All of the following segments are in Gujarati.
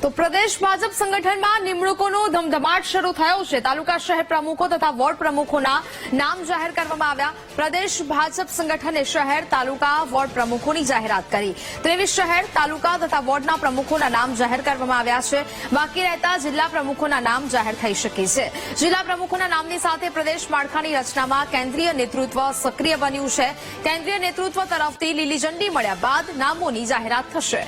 તો પ્રદેશ ભાજપ સંગઠનમાં નિમણૂકોનો ધમધમાટ શરૂ થયો છે। તાલુકા શહેર પ્રમુખો તથા વોર્ડ પ્રમુખોના નામ જાહેર કરવામાં આવ્યા। પ્રદેશ ભાજપ સંગઠને શહેર, તાલુકા, વોર્ડ પ્રમુખોની જાહેરાત કરી। 23 શહેર, તાલુકા તથા વોર્ડના પ્રમુખોના નામ જાહેર કરવામાં આવ્યા છે। બાકી રહેતા જિલ્લા પ્રમુખોના નામ જાહેર થઈ શકે છે। જિલ્લા પ્રમુખોના નામની સાથે પ્રદેશ માળખાની રચનામાં કેન્દ્રીય નેતૃત્વ સક્રિય બન્યું છે। કેન્દ્રીય નેતૃત્વ તરફથી લીલી ઝંડી મળ્યા બાદ નામોની જાહેરાત થશે।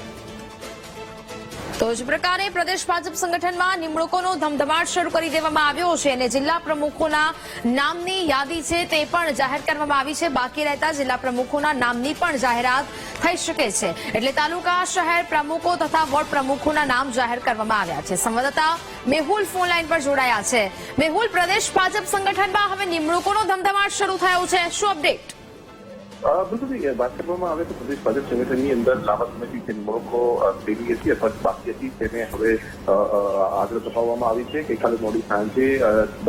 તો જ પ્રકારે પ્રદેશ ભાજપ સંગઠનમાં નિમણૂકોનો ધમધમાટ શરૂ કરી દેવામાં આવ્યો છે અને જિલ્લા પ્રમુખોના નામની યાદી છે તે પણ જાહેર કરવામાં આવી છે। બાકી રહેતા જિલ્લા પ્રમુખોના નામની પણ જાહેરાત થઈ શકે છે। એટલે તાલુકા, શહેર પ્રમુખો તથા વોર્ડ પ્રમુખોના નામ જાહેર કરવામાં આવ્યા છે। સંવાદદાતા મેહુલ ફોન લાઈન પર જોડાયા છે। મેહુલ, પ્રદેશ ભાજપ સંગઠનમાં હવે નિમણૂકોનો ધમધમાટ શરૂ થયો છે, શું અપડેટ? બિલકુલ વાત કરવામાં આવે તો પ્રદેશ ભાજપ સંગઠનની અંદર લાંબા સમયથી જે નિમણૂકો થયેલી હતી અથવા બાકી હતી તેને હવે આગળ ધપાવવામાં આવી છે। ગઈકાલે મોડી સાંજે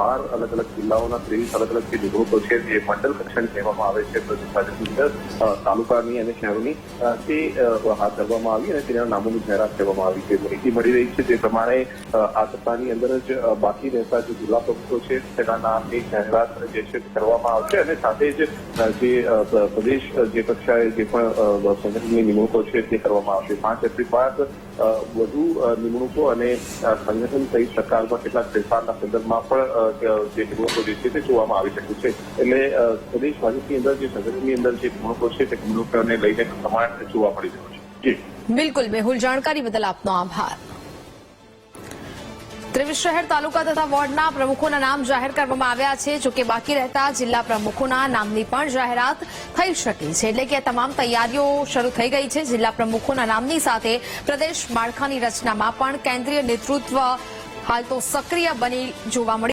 12 અલગ અલગ જિલ્લાઓના 23 અલગ અલગ જે નિમણૂકો છે જે મંડળ કક્ષાની કહેવામાં આવે છે પ્રદેશ ભાજપની અંદર તાલુકાની અને શહેરોની તે હાથ ધરવામાં આવી અને તેના નામોની જાહેરાત કરવામાં આવી છે। માહિતી મળી રહી છે તે પ્રમાણે આ સપ્તાહની અંદર જ બાકી રહેતા જે જિલ્લા પ્રમુખો છે તેના નામની જાહેરાત જે છે કરવામાં આવશે અને સાથે જ જે પ્રદેશ જે કક્ષાએ જે પણ સંગઠનની નિમણૂકો છે તે કરવામાં આવશે। 5 એપ્રિલ બાદ વધુ નિમણૂકો અને સંગઠન સહિત સરકારમાં કેટલાક ફેરફારના સંદર્ભમાં પણ જે નિમણૂકો જે છે તે જોવામાં આવી શકે છે। એટલે પ્રદેશ ભાજપની અંદર જે સંગઠનની અંદર જે નિમણૂકો છે તે નિમણૂકોને લઈને સમાન જોવા મળી રહ્યો છે। બિલકુલ મેહુલ, જાણકારી બદલ આપનો આભાર। 23 શહેર, તાલુકા તથા વોર્ડના પ્રમુખોના નામ જાહેર કરવામાં આવ્યા છે। જોકે બાકી રહેતા જિલ્લા પ્રમુખોના નામની પણ જાહેરાત થઈ શકે છે। એટલે કે તમામ તૈયારીઓ શરૂ થઈ ગઈ છે। જિલ્લા પ્રમુખોના નામની સાથે પ્રદેશ માળખાની રચનામાં પણ કેન્દ્રીય નેતૃત્વ હાલ તો સક્રિય બની જોવા મળ્યું।